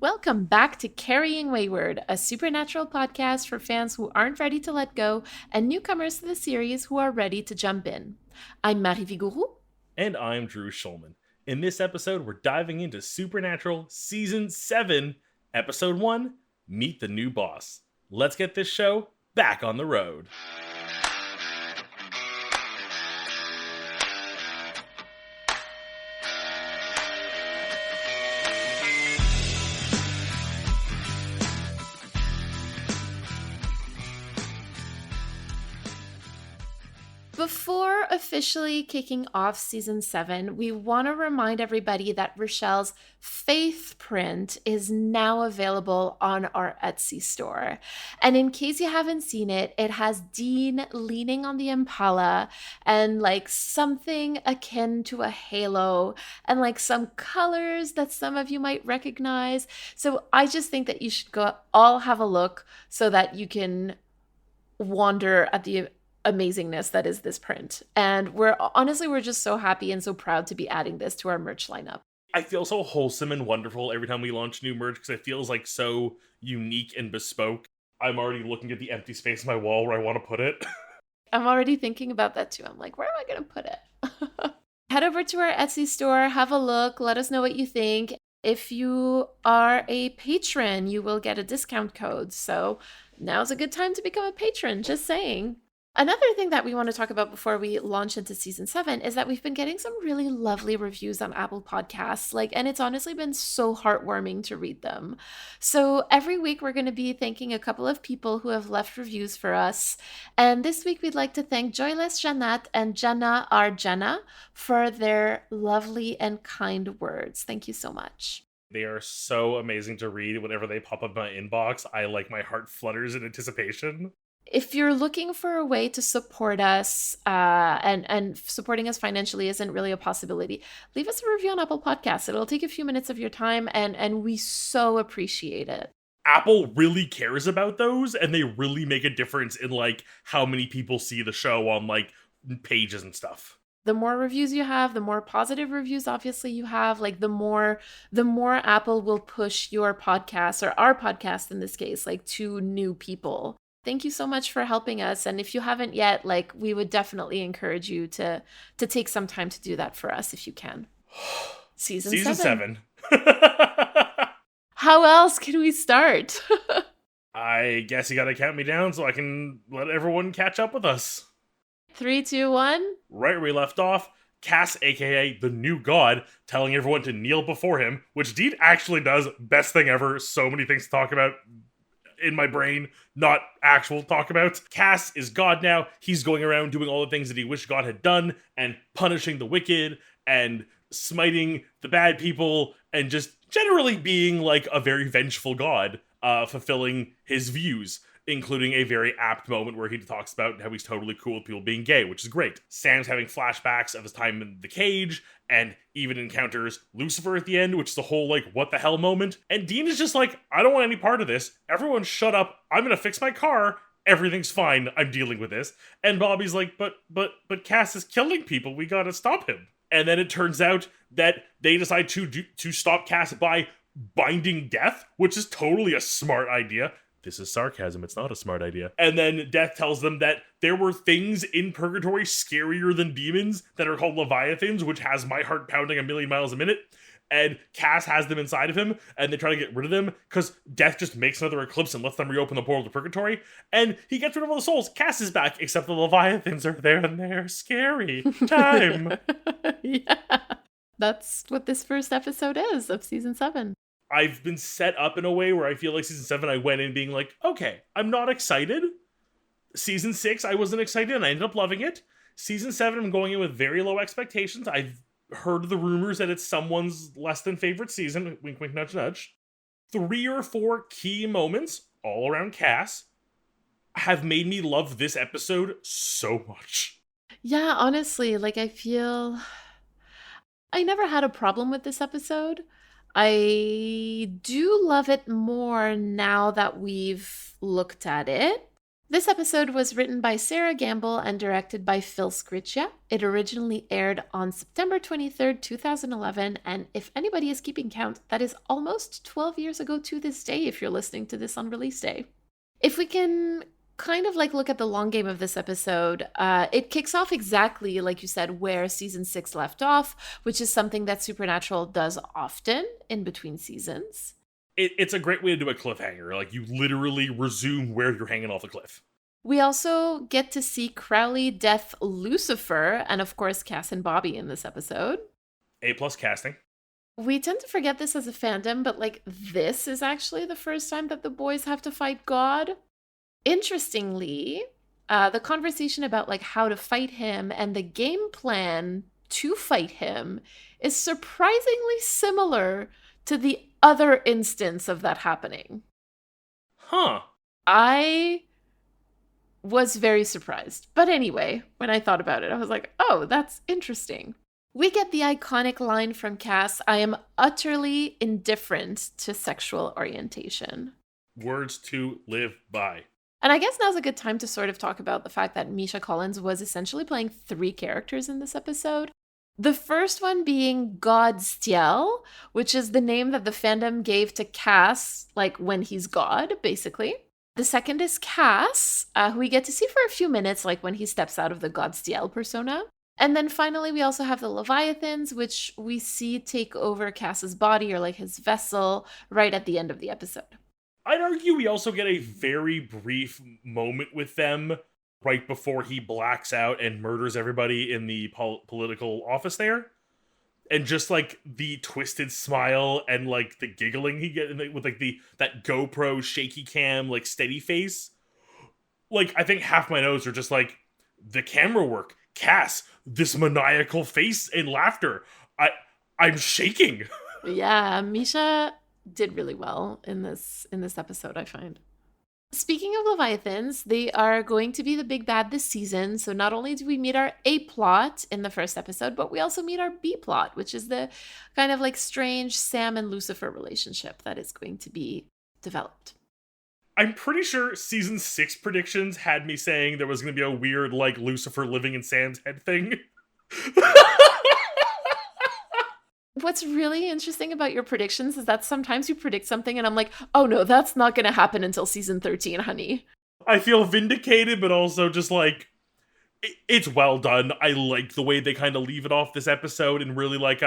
Welcome back to Carrying Wayward, a supernatural podcast for fans who aren't ready to let go and newcomers to the series who are ready to jump in. I'm Marie Vigourou. And I'm Drew Schulman. In this episode, we're diving into Supernatural Season 7, Episode 1, Meet the New Boss. Let's get this show back on the road. Before officially kicking off season 7, we want to remind everybody that Rochelle's Faith print is now available on our Etsy store. And in case you haven't seen it, it has Dean leaning on the Impala and like something akin to a halo and like some colors that some of you might recognize. So I just think that you should go all have a look so that you can wonder at the amazingness that is this print. And we're just so happy and so proud to be adding this to our merch lineup. I feel so wholesome and wonderful every time we launch new merch because it feels like so unique and bespoke. I'm already looking at the empty space in my wall where I want to put it. I'm already thinking about that too. I'm like, where am I going to put it? Head over to our Etsy store, have a look, let us know what you think. If you are a patron, you will get a discount code. So now's a good time to become a patron, just saying. Another thing that we want to talk about before we launch into season 7 is that we've been getting some really lovely reviews on Apple Podcasts, and it's honestly been so heartwarming to read them. So every week we're going to be thanking a couple of people who have left reviews for us. And this week we'd like to thank Joyless Janat and Jana Arjana for their lovely and kind words. Thank you so much. They are so amazing to read. Whenever they pop up in my inbox, my heart flutters in anticipation. If you're looking for a way to support us and supporting us financially isn't really a possibility, leave us a review on Apple Podcasts. It'll take a few minutes of your time, and we so appreciate it. Apple really cares about those, and they really make a difference in how many people see the show on pages and stuff. The more reviews you have, the more positive reviews obviously you have, the more Apple will push your podcast, or our podcast in this case, to new people. Thank you so much for helping us. And if you haven't yet, we would definitely encourage you to take some time to do that for us if you can. Season 7. How else can we start? I guess you gotta count me down so I can let everyone catch up with us. 3, 2, 1. Right where we left off, Cass, aka the new god, telling everyone to kneel before him, which Dean actually does. Best thing ever. So many things to talk about in my brain, not actual talk about. Cass is God now. He's going around doing all the things that he wished God had done and punishing the wicked and smiting the bad people and just generally being a very vengeful God, fulfilling his views, including a very apt moment where he talks about how he's totally cool with people being gay, which is great. Sam's having flashbacks of his time in the cage, and even encounters Lucifer at the end, which is the whole, what the hell moment. And Dean is just I don't want any part of this. Everyone shut up. I'm gonna fix my car. Everything's fine. I'm dealing with this. And Bobby's but Cass is killing people. We gotta stop him. And then it turns out that they decide to stop Cass by binding Death, which is totally a smart idea. This is sarcasm, it's not a smart idea. And then Death tells them that there were things in purgatory scarier than demons that are called Leviathans, which has my heart pounding a million miles a minute. And Cass has them inside of him, and they try to get rid of them, because Death just makes another eclipse and lets them reopen the portal to purgatory. And he gets rid of all the souls. Cass is back, except the Leviathans are there, and they're scary. Time! Yeah. That's what this first episode is of season 7. I've been set up in a way where I feel like season 7, I went in being okay, I'm not excited. Season 6, I wasn't excited, and I ended up loving it. Season 7, I'm going in with very low expectations. I've heard the rumors that it's someone's less than favorite season. Wink, wink, nudge, nudge. 3 or 4 key moments, all around Cass, have made me love this episode so much. Yeah, honestly, I feel I never had a problem with this episode. I do love it more now that we've looked at it. This episode was written by Sarah Gamble and directed by Phil Sgriccia. It originally aired on September 23rd, 2011, and if anybody is keeping count, that is almost 12 years ago to this day if you're listening to this on release day. If we can kind of like look at the long game of this episode, it kicks off exactly, like you said, where season 6 left off, which is something that Supernatural does often in between seasons. It's a great way to do a cliffhanger. Like, you literally resume where you're hanging off the cliff. We also get to see Crowley, Death, Lucifer, and of course Cass and Bobby in this episode. A+ casting. We tend to forget this as a fandom, but like this is actually the first time that the boys have to fight God. Interestingly, the conversation about like how to fight him and the game plan to fight him is surprisingly similar to the other instance of that happening. Huh. I was very surprised. But anyway, when I thought about it, I was like, oh, that's interesting. We get the iconic line from Cass, I am utterly indifferent to sexual orientation. Words to live by. And I guess now's a good time to sort of talk about the fact that Misha Collins was essentially playing 3 characters in this episode. The first one being Godstiel, which is the name that the fandom gave to Cass, like when he's God, basically. The second is Cass, who we get to see for a few minutes, like when he steps out of the Godstiel persona. And then finally, we also have the Leviathans, which we see take over Cass's body, or like his vessel, right at the end of the episode. I'd argue we also get a very brief moment with them right before he blacks out and murders everybody in the political office there. And just like the twisted smile and like the giggling he gets with like that GoPro shaky cam like steady face. Like, I think half my notes are just like the camera work, Cass, this maniacal face and laughter. I'm shaking. Yeah, Misha did really well in this episode, I find. Speaking of Leviathans, they are going to be the big bad this season. So not only do we meet our A plot in the first episode, but we also meet our B plot, which is the kind of like strange Sam and Lucifer relationship that is going to be developed. I'm pretty sure season 6 predictions had me saying there was going to be a weird like Lucifer living in Sam's head thing. What's really interesting about your predictions is that sometimes you predict something and I'm like, oh no, that's not going to happen until season 13, honey. I feel vindicated, but also just like, it's well done. I like the way they kind of leave it off this episode and really like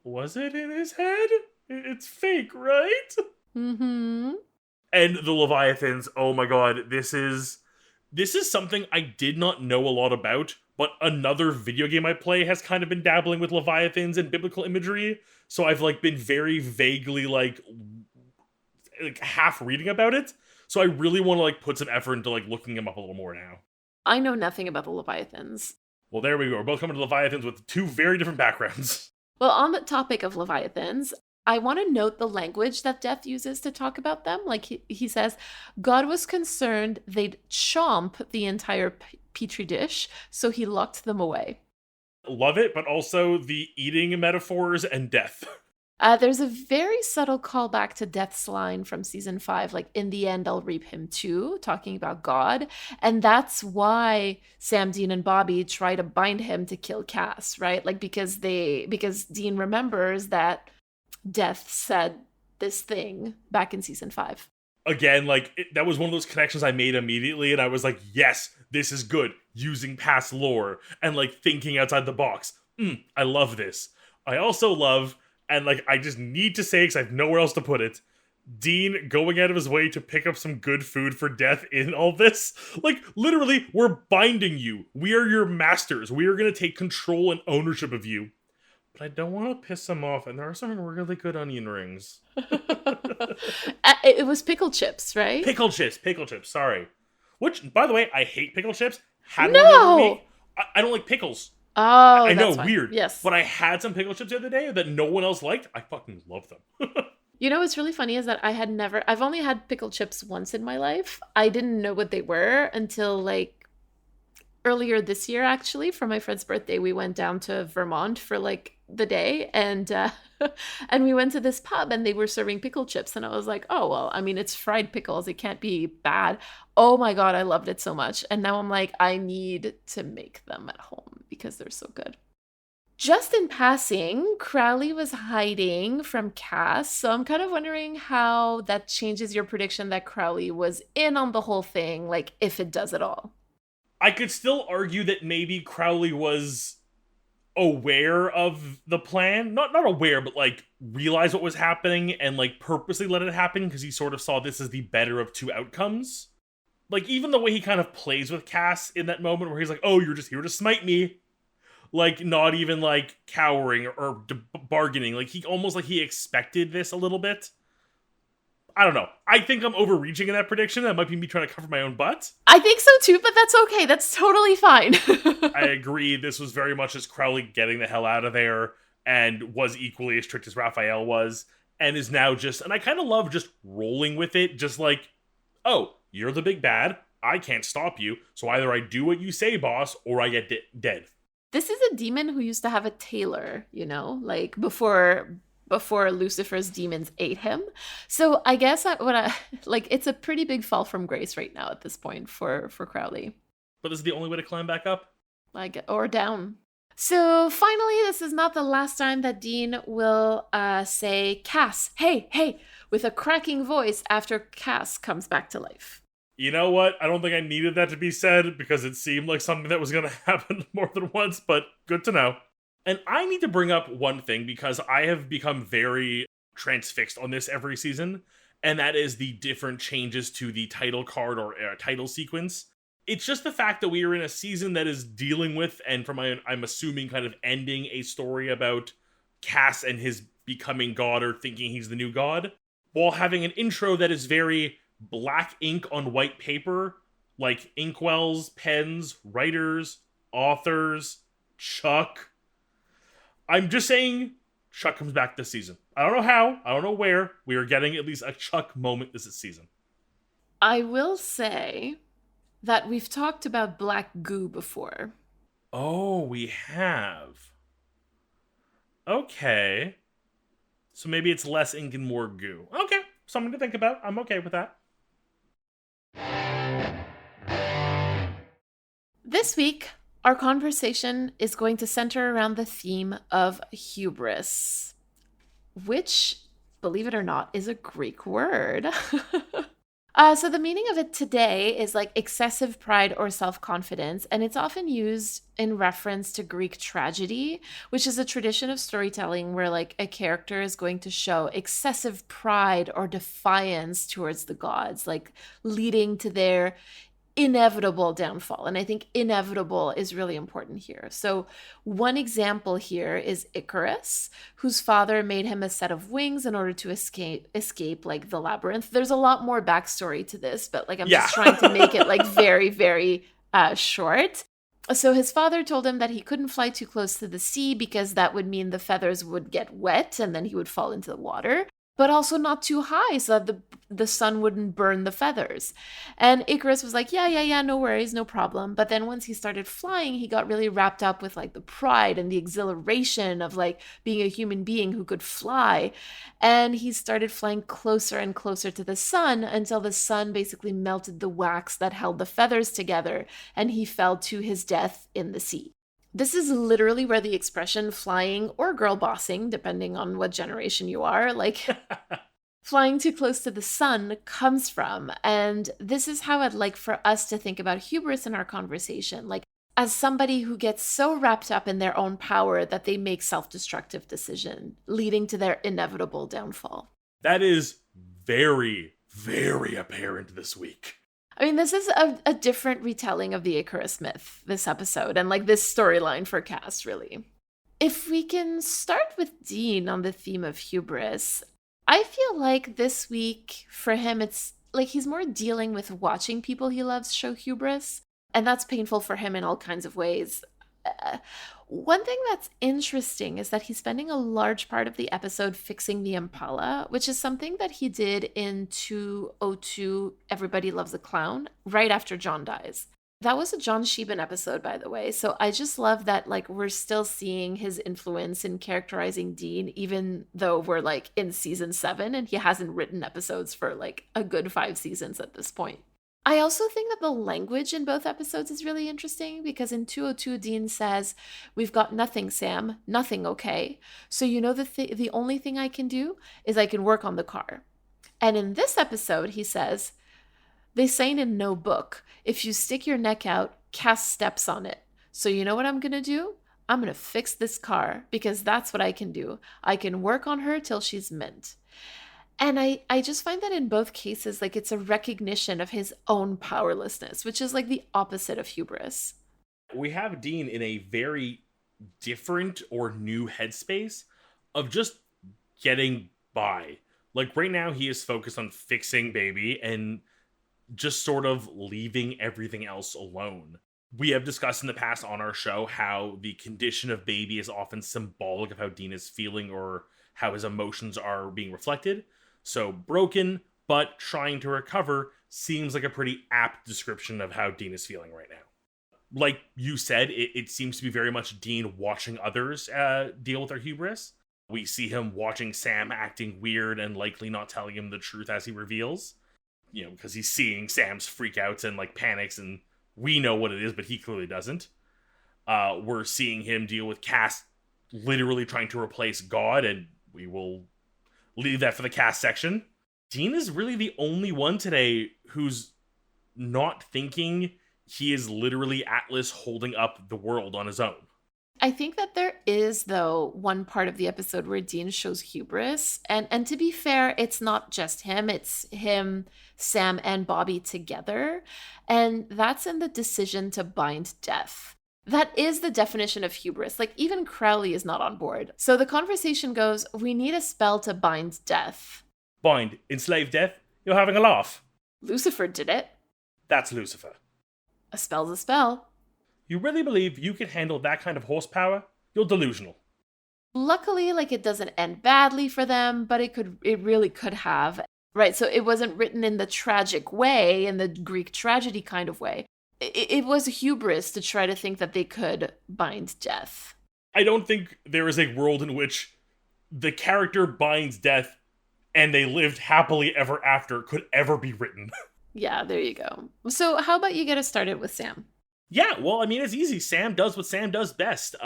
was it in his head? It's fake, right? Mm-hmm. And the Leviathans, oh my god, this is something I did not know a lot about, but another video game I play has kind of been dabbling with Leviathans and biblical imagery, so I've like been very vaguely like half reading about it. So I really want to like put some effort into like looking them up a little more now. I know nothing about the Leviathans. Well, there we go. We're both coming to Leviathans with 2 very different backgrounds. Well, on the topic of Leviathans, I want to note the language that Death uses to talk about them. Like he says, God was concerned they'd chomp the entire petri dish, so he locked them away. Love it, but also the eating metaphors and death. There's a very subtle callback to Death's line from season 5, like, in the end, I'll reap him too, talking about God. And that's why Sam, Dean, and Bobby try to bind him to kill Cass, right? Like, because Dean remembers that Death said this thing back in season 5. Again, like, that was one of those connections I made immediately, and I was like, yes, this is good. Using past lore and, like, thinking outside the box. I love this. I also love, and, like, I just need to say, because I have nowhere else to put it, Dean going out of his way to pick up some good food for Death in all this. Like, literally, we're binding you. We are your masters. We are going to take control and ownership of you. But I don't want to piss him off, and there are some really good onion rings. It was pickle chips, right? Pickle chips, sorry. Which, by the way, I hate pickle chips. Had No! one the other week. I don't like pickles. Oh, I know, that's fine. weird. Yes. But I had some pickle chips the other day that no one else liked. I fucking love them. You know what's really funny is that I've only had pickle chips once in my life. I didn't know what they were until like earlier this year, actually. For my friend's birthday, we went down to Vermont for like the day, and and we went to this pub and they were serving pickle chips, and I was like, oh well, I mean, it's fried pickles, it can't be bad. Oh my god, I loved it so much, and now I'm like, I need to make them at home because they're so good. Just in passing, Crowley was hiding from Cass, so I'm kind of wondering how that changes your prediction that Crowley was in on the whole thing, like if it does at all. I could still argue that maybe Crowley was aware of the plan. Not aware, but like realized what was happening and like purposely let it happen because he sort of saw this as the better of two outcomes. Like even the way he kind of plays with Cass in that moment where he's like, "Oh, you're just here to smite me." Like not even like cowering or bargaining. Like he almost like he expected this a little bit. I don't know. I think I'm overreaching in that prediction. That might be me trying to cover my own butt. I think so too, but that's okay. That's totally fine. I agree. This was very much as Crowley getting the hell out of there and was equally as strict as Raphael was and is now just, and I kind of love just rolling with it. Just like, oh, you're the big bad. I can't stop you. So either I do what you say, boss, or I get dead. This is a demon who used to have a tailor, like before Lucifer's demons ate him. So I guess like it's a pretty big fall from grace right now at this point for Crowley. But this is the only way to climb back up? Like, or down. So finally, this is not the last time that Dean will say, Cass, hey, hey, with a cracking voice after Cass comes back to life. You know what? I don't think I needed that to be said because it seemed like something that was going to happen more than once, but good to know. And I need to bring up one thing because I have become very transfixed on this every season, and that is the different changes to the title card or title sequence. It's just the fact that we are in a season that is dealing with, and I'm assuming kind of ending a story about Cass and his becoming god or thinking he's the new god, while having an intro that is very black ink on white paper, like inkwells, pens, writers, authors, Chuck. I'm just saying, Chuck comes back this season. I don't know how, I don't know where. We are getting at least a Chuck moment this season. I will say that we've talked about black goo before. Oh, we have. Okay. So maybe it's less ink and more goo. Okay, something to think about. I'm okay with that. This week, our conversation is going to center around the theme of hubris, which, believe it or not, is a Greek word. So the meaning of it today is like excessive pride or self-confidence, and it's often used in reference to Greek tragedy, which is a tradition of storytelling where like a character is going to show excessive pride or defiance towards the gods, like leading to their inevitable downfall. And I think inevitable is really important here. So one example here is Icarus, whose father made him a set of wings in order to escape like the labyrinth. There's a lot more backstory to this, but like I'm just trying to make it like very, very short. So his father told him that he couldn't fly too close to the sea because that would mean the feathers would get wet and then he would fall into the water, but also not too high so that the sun wouldn't burn the feathers. And Icarus was like, yeah, no worries, no problem. But then once he started flying, he got really wrapped up with like the pride and the exhilaration of like being a human being who could fly. And he started flying closer and closer to the sun until the sun basically melted the wax that held the feathers together, and he fell to his death in the sea. This is literally where the expression flying or girl bossing, depending on what generation you are, like flying too close to the sun comes from. And this is how I'd like for us to think about hubris in our conversation, like as somebody who gets so wrapped up in their own power that they make self-destructive decisions, leading to their inevitable downfall. That is very, very apparent this week. I mean, this is a different retelling of the Icarus myth, this episode, and like this storyline for Cass, really. If we can start with Dean on the theme of hubris, I feel like this week for him, it's like he's more dealing with watching people he loves show hubris, and that's painful for him in all kinds of ways. One thing that's interesting is that he's spending a large part of the episode fixing the Impala, which is something that he did in 202 Everybody Loves a Clown, right after John dies. That was a John Sheehan episode, by the way. So I just love that, like, we're still seeing his influence in characterizing Dean, even though we're like in season 7 and he hasn't written episodes for like a good 5 seasons at this point. I also think that the language in both episodes is really interesting because in 202, Dean says, "We've got nothing, Sam, nothing, okay? So, you know, the only thing I can do is I can work on the car." And in this episode, he says, "They say in no book, if you stick your neck out, cast steps on it. So you know what I'm going to do? I'm going to fix this car because that's what I can do. I can work on her till she's mint." And I just find that in both cases, like it's a recognition of his own powerlessness, which is like the opposite of hubris. We have Dean in a very different or new headspace of just getting by. Like right now, he is focused on fixing baby and just sort of leaving everything else alone. We have discussed in the past on our show how the condition of baby is often symbolic of how Dean is feeling or how his emotions are being reflected. So broken, but trying to recover seems like a pretty apt description of how Dean is feeling right now. Like you said, it seems to be very much Dean watching others deal with their hubris. We see him watching Sam acting weird and likely not telling him the truth as he reveals. You know, because he's seeing Sam's freakouts and like panics, and we know what it is, but he clearly doesn't. We're seeing him deal with Cass literally trying to replace God, and we will leave that for the Cass section. Dean is really the only one today who's not thinking he is literally Atlas holding up the world on his own. I think that there is, though, one part of the episode where Dean shows hubris. And to be fair, it's not just him, it's him, Sam, and Bobby together. And that's in the decision to bind death. That is the definition of hubris. Like, even Crowley is not on board. So the conversation goes, "We need a spell to bind death." Bind, enslave death? You're having a laugh. Lucifer did it. That's Lucifer. A spell's a spell. You really believe you can handle that kind of horsepower? You're delusional. Luckily, like, it doesn't end badly for them, but it really could have. Right, so it wasn't written in the tragic way, in the Greek tragedy kind of way. It was hubris to try to think that they could bind death. I don't think there is a world in which the character binds death and they lived happily ever after could ever be written. Yeah, there you go. So how about you get us started with Sam? Yeah, well, I mean, it's easy. Sam does what Sam does best.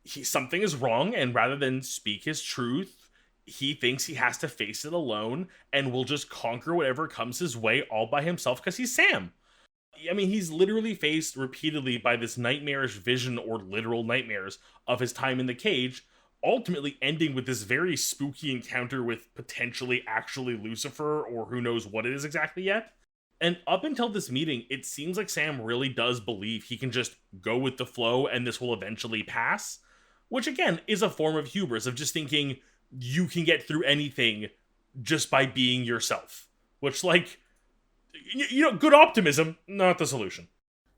Something is wrong, and rather than speak his truth, he thinks he has to face it alone and will just conquer whatever comes his way all by himself because he's Sam. I mean, he's literally faced repeatedly by this nightmarish vision or literal nightmares of his time in the cage, ultimately ending with this very spooky encounter with potentially actually Lucifer or who knows what it is exactly yet. And up until this meeting, it seems like Sam really does believe he can just go with the flow and this will eventually pass, which again is a form of hubris of just thinking you can get through anything just by being yourself, which, like, good optimism, not the solution.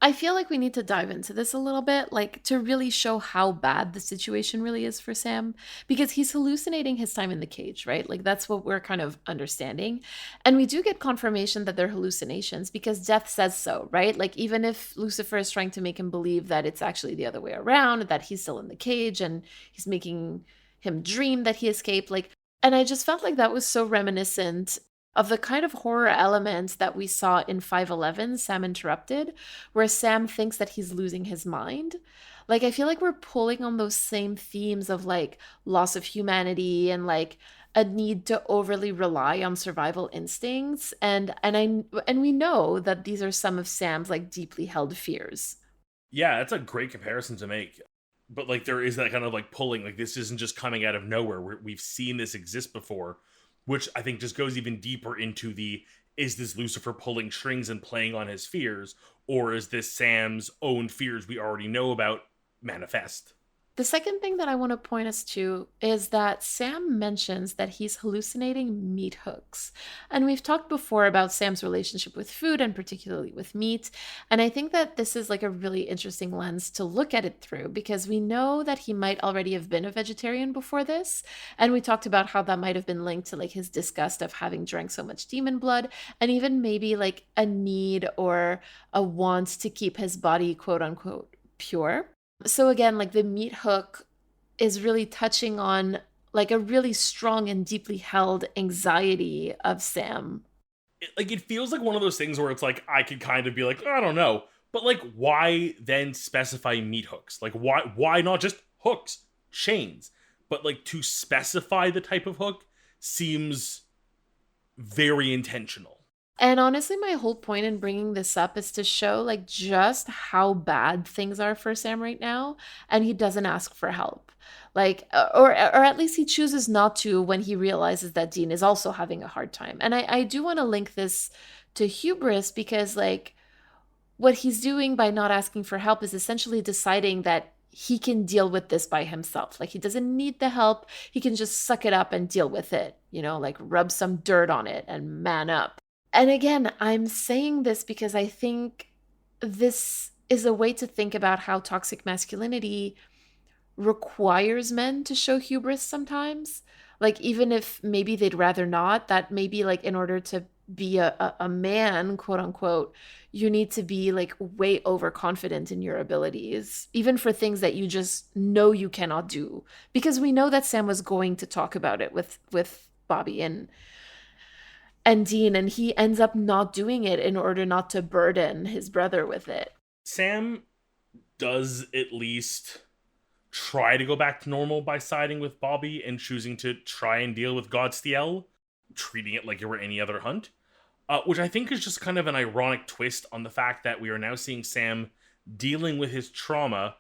I feel like we need to dive into this a little bit, like to really show how bad the situation really is for Sam, because he's hallucinating his time in the cage, right? Like that's what we're kind of understanding. And we do get confirmation that they're hallucinations because Death says so, right? Like even if Lucifer is trying to make him believe that it's actually the other way around, that he's still in the cage and he's making him dream that he escaped, like, and I just felt like that was so reminiscent of the kind of horror elements that we saw in 511, Sam Interrupted, where Sam thinks that he's losing his mind. Like, I feel like we're pulling on those same themes of like loss of humanity and like a need to overly rely on survival instincts. And we know that these are some of Sam's like deeply held fears. Yeah, that's a great comparison to make. But like there is that kind of like pulling, like this isn't just coming out of nowhere. We've seen this exist before, which I think just goes even deeper into is this Lucifer pulling strings and playing on his fears, or is this Sam's own fears we already know about manifest? The second thing that I want to point us to is that Sam mentions that he's hallucinating meat hooks. And we've talked before about Sam's relationship with food and particularly with meat. And I think that this is like a really interesting lens to look at it through because we know that he might already have been a vegetarian before this. And we talked about how that might have been linked to like his disgust of having drank so much demon blood and even maybe like a need or a want to keep his body quote unquote pure. So again, like the meat hook is really touching on like a really strong and deeply held anxiety of Sam. It feels like one of those things where it's like I could kind of be like, I don't know, but like why then specify meat hooks? Like why not just hooks, chains? But like to specify the type of hook seems very intentional. And honestly, my whole point in bringing this up is to show like just how bad things are for Sam right now, and he doesn't ask for help. Like or at least he chooses not to when he realizes that Dean is also having a hard time. And I do want to link this to hubris because like what he's doing by not asking for help is essentially deciding that he can deal with this by himself. Like he doesn't need the help. He can just suck it up and deal with it, you know, like rub some dirt on it and man up. And again, I'm saying this because I think this is a way to think about how toxic masculinity requires men to show hubris sometimes. Like, even if maybe they'd rather not, that maybe like in order to be a man, quote unquote, you need to be like way overconfident in your abilities, even for things that you just know you cannot do. Because we know that Sam was going to talk about it with Bobby and Dean, and he ends up not doing it in order not to burden his brother with it. Sam does at least try to go back to normal by siding with Bobby and choosing to try and deal with Godstiel, treating it like it were any other hunt, which I think is just kind of an ironic twist on the fact that we are now seeing Sam dealing with his trauma,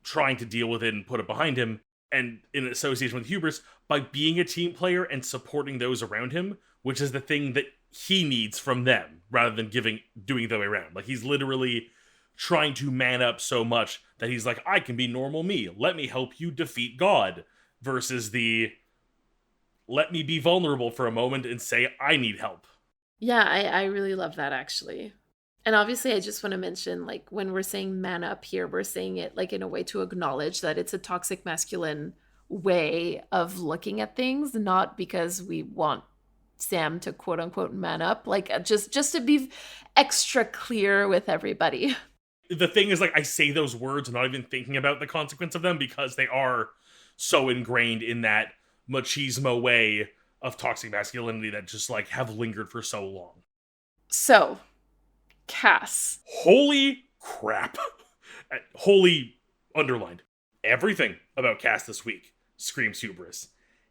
trying to deal with it and put it behind him, and in association with hubris, by being a team player and supporting those around him, which is the thing that he needs from them, rather than doing the other way around. Like, he's literally trying to man up so much that he's like, I can be normal me. Let me help you defeat God. Versus the, let me be vulnerable for a moment and say, I need help. Yeah, I really love that actually. And obviously, I just want to mention, like, when we're saying man up here, we're saying it like in a way to acknowledge that it's a toxic masculine way of looking at things, not because we want Sam to quote unquote man up, like just to be extra clear with everybody. The thing is, like, I say those words not even thinking about the consequence of them because they are so ingrained in that machismo way of toxic masculinity that just like have lingered for so long. So, Cass. Holy crap. Holy underlined. Everything about Cass this week screams hubris.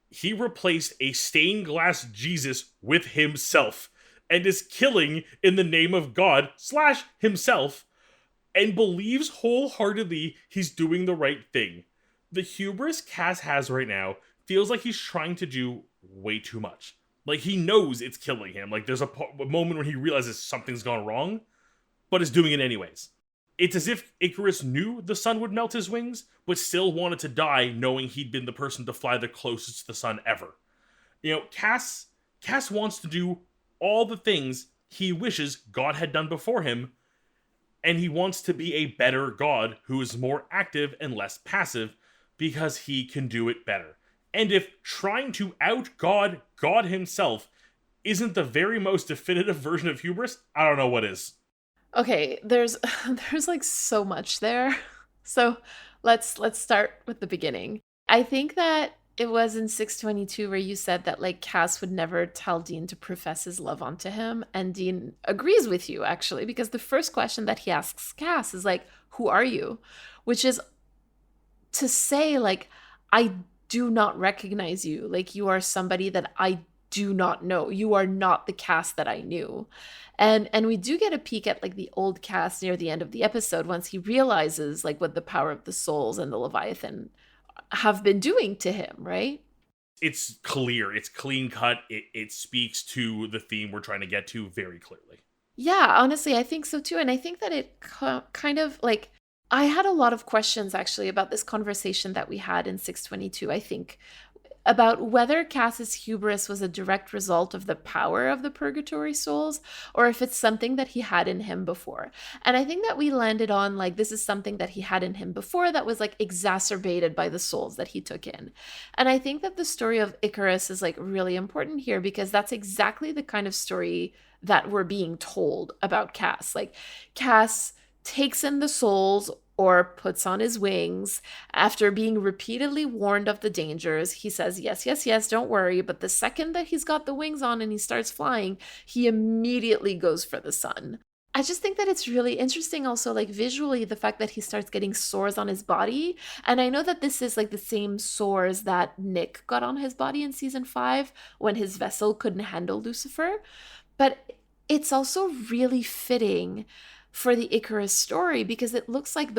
He replaced a stained glass Jesus with himself and is killing in the name of God / himself and believes wholeheartedly he's doing the right thing. The hubris Cass has right now feels like he's trying to do way too much. Like, he knows it's killing him. Like, there's a moment when he realizes something's gone wrong, but is doing it anyways. It's as if Icarus knew the sun would melt his wings, but still wanted to die knowing he'd been the person to fly the closest to the sun ever. You know, Cass wants to do all the things he wishes God had done before him, and he wants to be a better God who is more active and less passive because he can do it better. And if trying to out-God God himself isn't the very most definitive version of hubris, I don't know what is. Okay, there's like so much there. So let's start with the beginning. I think that it was in 622 where you said that like Cass would never tell Dean to profess his love onto him, and Dean agrees with you actually, because the first question that he asks Cass is like, who are you? Which is to say like, I do not recognize you. Like, you are somebody that I do not know. You are not the Cass that I knew. And we do get a peek at like the old Cass near the end of the episode once he realizes like what the power of the souls and the Leviathan have been doing to him, right? It's clear. It's clean cut. It speaks to the theme we're trying to get to very clearly. Yeah, honestly, I think so too. And I think that it kind of like I had a lot of questions actually about this conversation that we had in 622, I think, about whether Cass's hubris was a direct result of the power of the purgatory souls or if it's something that he had in him before. And I think that we landed on like this is something that he had in him before that was like exacerbated by the souls that he took in. And I think that the story of Icarus is like really important here because that's exactly the kind of story that we're being told about Cass. Like Cass takes in the souls or puts on his wings. After being repeatedly warned of the dangers, he says, yes, yes, yes, don't worry. But the second that he's got the wings on and he starts flying, he immediately goes for the sun. I just think that it's really interesting also, like visually, the fact that he starts getting sores on his body. And I know that this is like the same sores that Nick got on his body in season 5 when his vessel couldn't handle Lucifer. But it's also really fitting for the Icarus story because it looks like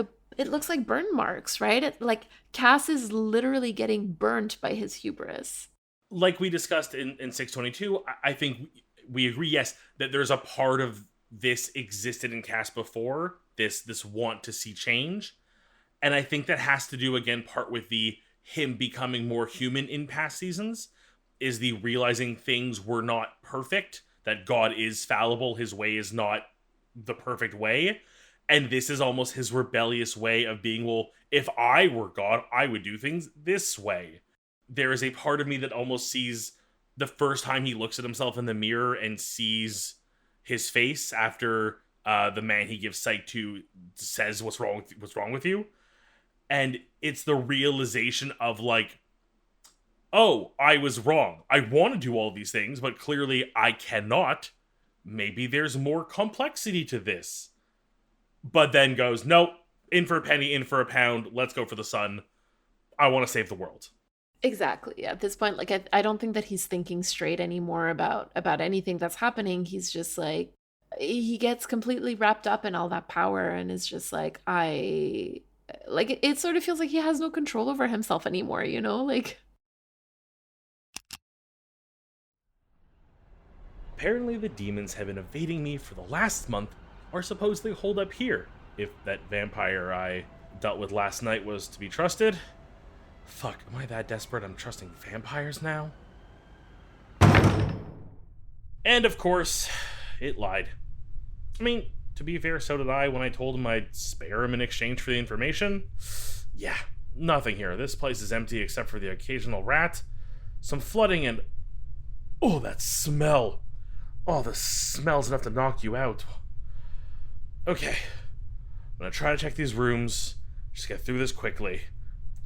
burn marks, right? Like Cass is literally getting burnt by his hubris. Like we discussed in 622, I think we agree, yes, that there's a part of this existed in Cass before, this want to see change. And I think that has to do, again, part with the him becoming more human in past seasons, is the realizing things were not perfect, that God is fallible, his way is not the perfect way. And this is almost his rebellious way of being, well, if I were God, I would do things this way. There is a part of me that almost sees the first time he looks at himself in the mirror and sees his face after the man he gives sight to says what's wrong with you. And it's the realization of like, oh, I was wrong. I want to do all these things, but clearly I cannot. Maybe there's more complexity to this. But then goes, nope, in for a penny, in for a pound, let's go for the sun. I want to save the world. Exactly. At this point, like I don't think that he's thinking straight anymore about anything that's happening. He's just like he gets completely wrapped up in all that power and is just like it sort of feels like he has no control over himself anymore, you know? Like Apparently the demons have been evading me for the last month are supposedly holed up here, if that vampire I dealt with last night was to be trusted. Fuck, am I that desperate I'm trusting vampires now? And of course, it lied. I mean, to be fair, so did I when I told him I'd spare him in exchange for the information. Yeah, nothing here. This place is empty except for the occasional rat, some flooding, and... oh, that smell! Oh, the smell's enough to knock you out. Okay, I'm gonna try to check these rooms, just get through this quickly.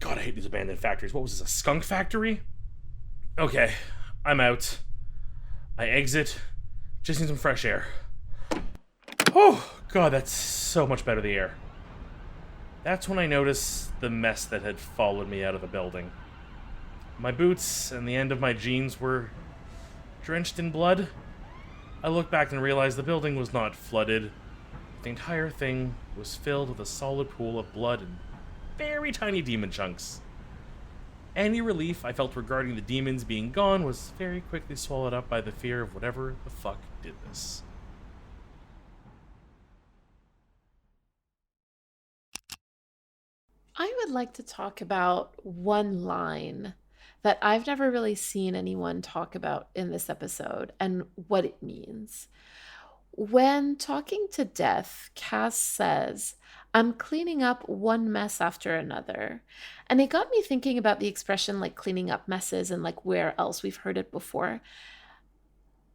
God, I hate these abandoned factories. What was this, a skunk factory? Okay, I'm out. I exit. Just need some fresh air. Oh, God, that's so much better, the air. That's when I noticed the mess that had followed me out of the building. My boots and the end of my jeans were drenched in blood. I looked back and realized the building was not flooded. The entire thing was filled with a solid pool of blood and very tiny demon chunks. Any relief I felt regarding the demons being gone was very quickly swallowed up by the fear of whatever the fuck did this. I would like to talk about one line that I've never really seen anyone talk about in this episode and what it means. When talking to Death, Cass says, I'm cleaning up one mess after another. And it got me thinking about the expression like cleaning up messes and like where else we've heard it before.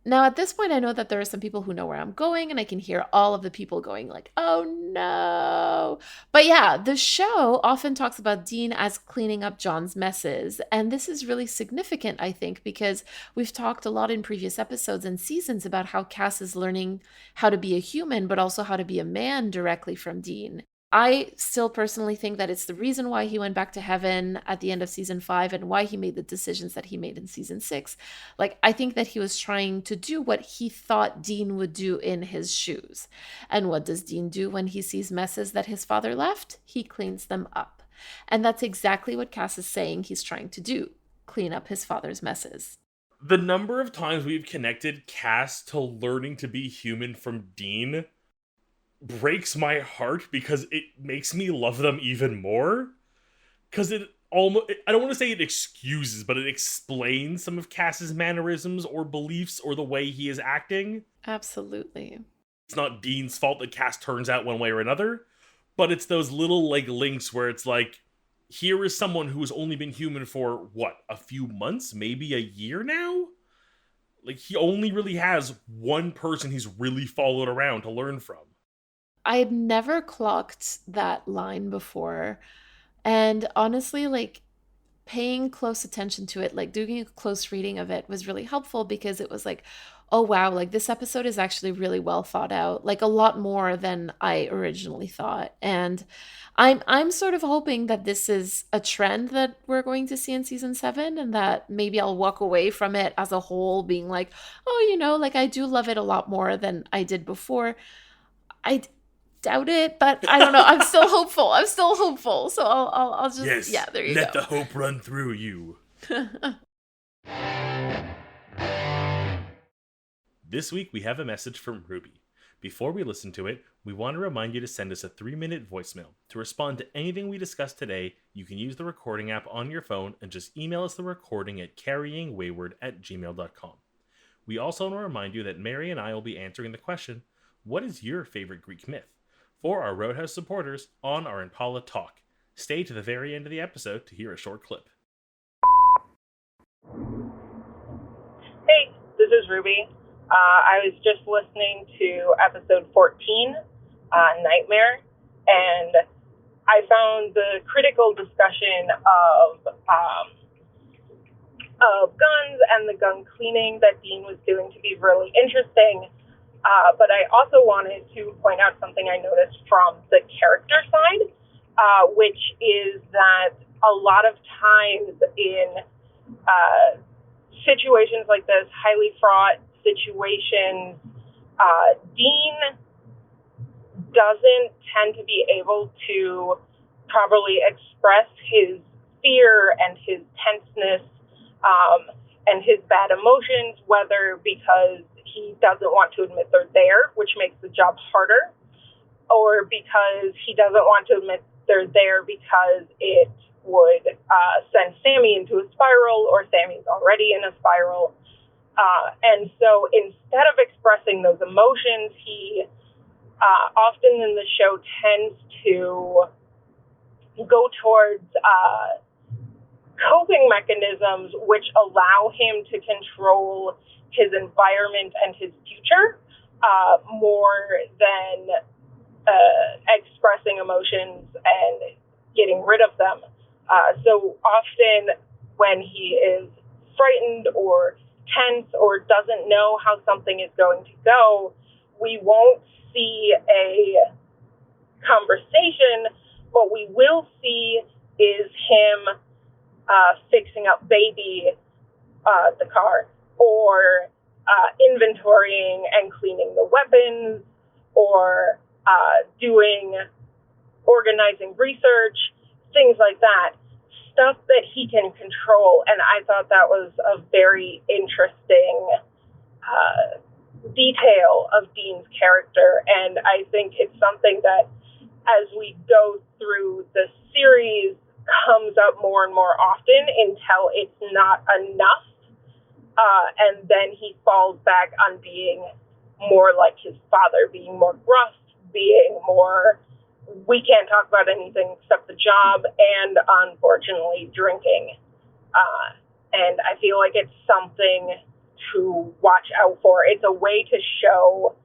Now, at this point, I know that there are some people who know where I'm going, and I can hear all of the people going, like, oh no. But yeah, the show often talks about Dean as cleaning up John's messes. And this is really significant, I think, because we've talked a lot in previous episodes and seasons about how Cass is learning how to be a human, but also how to be a man directly from Dean. I still personally think that it's the reason why he went back to heaven at the end of season 5 and why he made the decisions that he made in season 6. Like, I think that he was trying to do what he thought Dean would do in his shoes. And what does Dean do when he sees messes that his father left? He cleans them up. And that's exactly what Cass is saying he's trying to do, clean up his father's messes. The number of times we've connected Cass to learning to be human from Dean, breaks my heart because it makes me love them even more. Because it almost, I don't want to say it excuses, but it explains some of Cass's mannerisms or beliefs or the way he is acting. Absolutely. It's not Dean's fault that Cass turns out one way or another, but it's those little like links where it's like, here is someone who has only been human for what, a few months, maybe a year now? Like, he only really has one person he's really followed around to learn from. I had never clocked that line before. And honestly, like paying close attention to it, like doing a close reading of it was really helpful because it was like, oh wow, like this episode is actually really well thought out, like a lot more than I originally thought. And I'm sort of hoping that this is a trend that we're going to see in season 7 and that maybe I'll walk away from it as a whole being like, oh, like I do love it a lot more than I did before. I doubt it, but I don't know. I'm still hopeful. I'm still hopeful. So I'll just, Yes, yeah, there you let go. the hope run through you. This week we have a message from Ruby. Before we listen to it, we want to remind you to send us a 3-minute voicemail. To respond to anything we discussed today, you can use the recording app on your phone and just email us the recording at carryingwayward@gmail.com. We also want to remind you that Mary and I will be answering the question, what is your favorite Greek myth? For our Roadhouse supporters on our Impala Talk. Stay to the very end of the episode to hear a short clip. Hey, this is Ruby. I was just listening to episode 14, Nightmare, and I found the critical discussion of guns and the gun cleaning that Dean was doing to be really interesting. But I also wanted to point out something I noticed from the character side, which is that a lot of times in situations like this, highly fraught situations, Dean doesn't tend to be able to properly express his fear and his tenseness and his bad emotions, whether because he doesn't want to admit they're there, which makes the job harder, or because he doesn't want to admit they're there because it would send Sammy into a spiral, or Sammy's already in a spiral. And so instead of expressing those emotions, he often in the show tends to go towards coping mechanisms which allow him to control his environment and his future more than expressing emotions and getting rid of them. So often when he is frightened or tense or doesn't know how something is going to go, we won't see a conversation. What we will see is him fixing up Baby, the car, or inventorying and cleaning the weapons, or organizing research, things like that. Stuff that he can control. And I thought that was a very interesting detail of Dean's character. And I think it's something that, as we go through the series, comes up more and more often until it's not enough. And then he falls back on being more like his father, being more gruff, being more, we can't talk about anything except the job, and unfortunately drinking. And I feel like it's something to watch out for. It's a way to show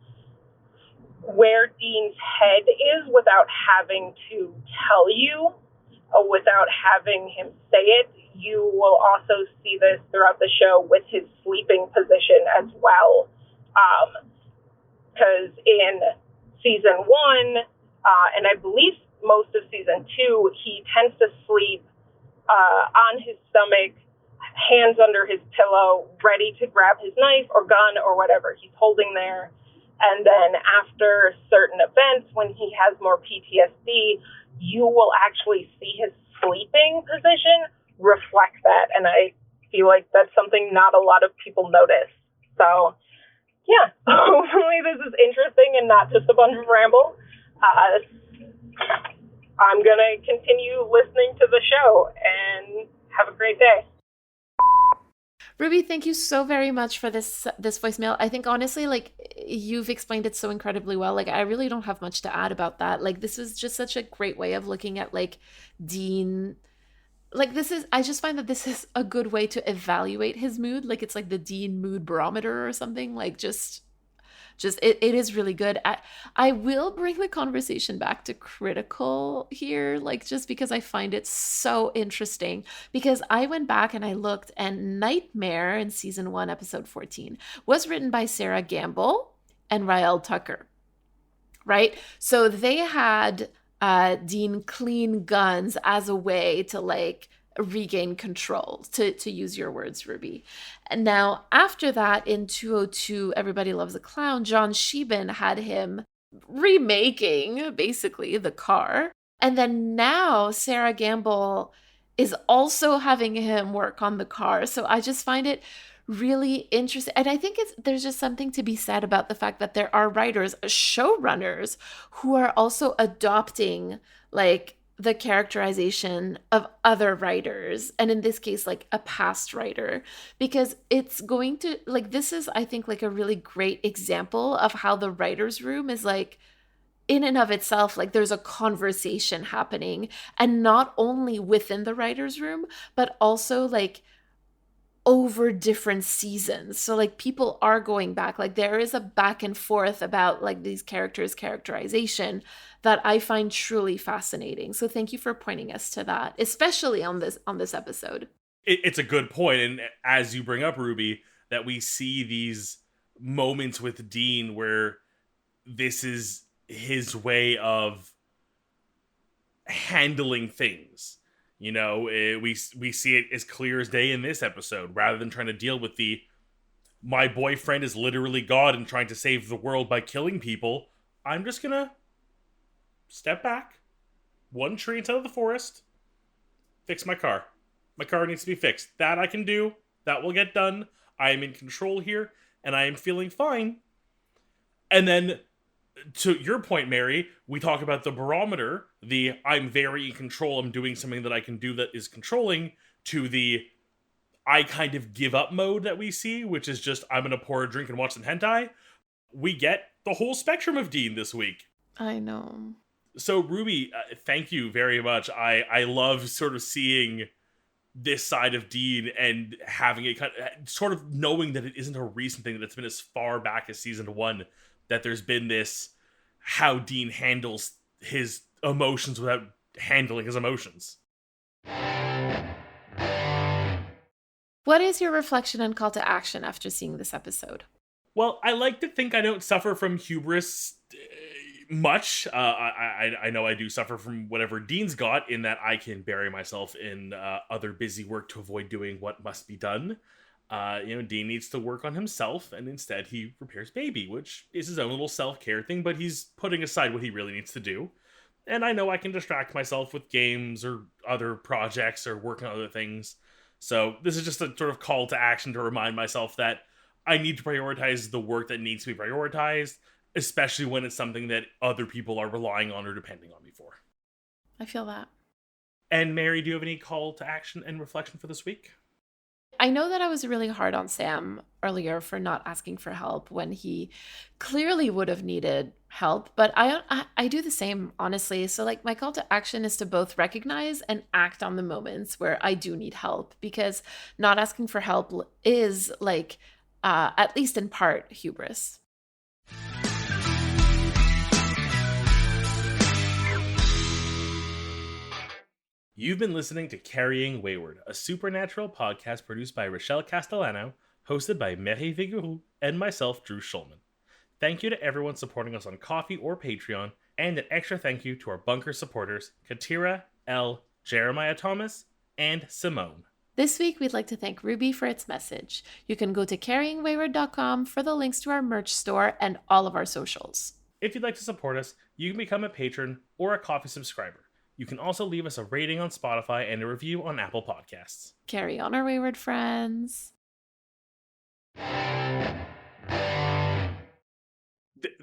where Dean's head is without having to tell you, without having him say it. You will also see this throughout the show with his sleeping position as well. Because in season 1, and I believe most of season 2, he tends to sleep on his stomach, hands under his pillow, ready to grab his knife or gun or whatever he's holding there. And then after certain events, when he has more PTSD, you will actually see his sleeping position reflect that. And I feel like that's something not a lot of people notice. So, yeah, hopefully this is interesting and not just a bunch of ramble. I'm going to continue listening to the show, and have a great day. Ruby, thank you so very much for this voicemail. I think honestly, like, you've explained it so incredibly well. Like, I really don't have much to add about that. Like, this was just such a great way of looking at, like, Dean. Like, I just find that this is a good way to evaluate his mood. Like, it's like the Dean mood barometer or something. Like, just it is really good. I will bring the conversation back to critical here, like, just because I find it so interesting. Because I went back and I looked, and Nightmare in season 1, episode 14 was written by Sarah Gamble and Rael Tucker, right? So they had Dean clean guns as a way to, like, regain control, to use your words, Ruby. And now after that, in 202 Everybody Loves a Clown, John Sheehan had him remaking basically the car. And then now Sarah Gamble is also having him work on the car. So I just find it really interesting. And I think there's just something to be said about the fact that there are writers, showrunners, who are also adopting, like, the characterization of other writers, and in this case, like, a past writer, because it's going to, like, this is, I think, like, a really great example of how the writer's room is, like, in and of itself, like, there's a conversation happening, and not only within the writer's room, but also, like, over different seasons. So, like, people are going back, like, there is a back and forth about, like, these characters' characterization that I find truly fascinating. So thank you for pointing us to that, especially on this episode. It's a good point, and as you bring up, Ruby, that we see these moments with Dean where this is his way of handling things. You know, we see it as clear as day in this episode. Rather than trying to deal with my boyfriend is literally God and trying to save the world by killing people, I'm just gonna step back, one tree into the forest, fix my car. My car needs to be fixed. That I can do. That will get done. I am in control here, and I am feeling fine. And then, to your point, Mary, we talk about the barometer, the I'm very in control, I'm doing something that I can do that is controlling, to the I kind of give up mode that we see, which is just I'm going to pour a drink and watch some hentai. We get the whole spectrum of Dean this week. I know. So, Ruby, thank you very much. I love sort of seeing this side of Dean and having it sort of knowing that it isn't a recent thing, that it's been as far back as season 1, that there's been this how Dean handles his emotions without handling his emotions. What is your reflection and call to action after seeing this episode? Well, I like to think I don't suffer from hubris much. I know I do suffer from whatever Dean's got, in that I can bury myself in other busy work to avoid doing what must be done. Dean needs to work on himself, and instead he repairs Baby, which is his own little self-care thing, but he's putting aside what he really needs to do. And I know I can distract myself with games or other projects or work on other things. So this is just a sort of call to action to remind myself that I need to prioritize the work that needs to be prioritized, especially when it's something that other people are relying on or depending on me for. I feel that. And Mary, do you have any call to action and reflection for this week? I know that I was really hard on Sam earlier for not asking for help when he clearly would have needed help, but I do the same, honestly. So, like, my call to action is to both recognize and act on the moments where I do need help, because not asking for help is, like, at least in part, hubris. You've been listening to Carrying Wayward, a supernatural podcast produced by Rochelle Castellano, hosted by Mary Vigouroux, and myself, Drew Schulman. Thank you to everyone supporting us on Ko-fi or Patreon, and an extra thank you to our bunker supporters, Katira, L, Jeremiah Thomas, and Simone. This week, we'd like to thank Ruby for its message. You can go to carryingwayward.com for the links to our merch store and all of our socials. If you'd like to support us, you can become a patron or a Ko-fi subscriber. You can also leave us a rating on Spotify and a review on Apple Podcasts. Carry on, our wayward friends.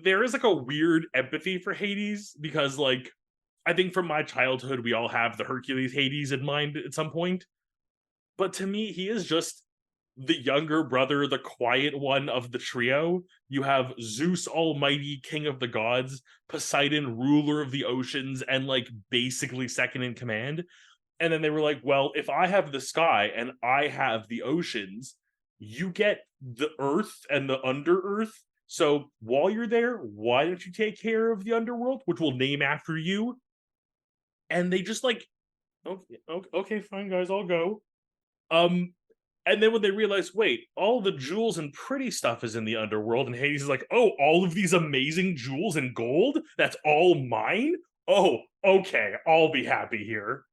there is like a weird empathy for Hades because like I think from my childhood we all have the Hercules Hades in mind at some point. But to me, he is just the younger brother, the quiet one of the trio. You have Zeus Almighty, King of the Gods, Poseidon, ruler of the oceans, and like basically second in command. And then they were like, well, if I have the sky and I have the oceans, you get the earth and the under earth. So while you're there, why don't you take care of the underworld, which we'll name after you? And they just like, okay, okay, fine, guys, I'll go. Um, and then when they realize, wait, all the jewels and pretty stuff is in the underworld, and Hades is like, oh, all of these amazing jewels and gold, that's all mine? Oh, okay, I'll be happy here.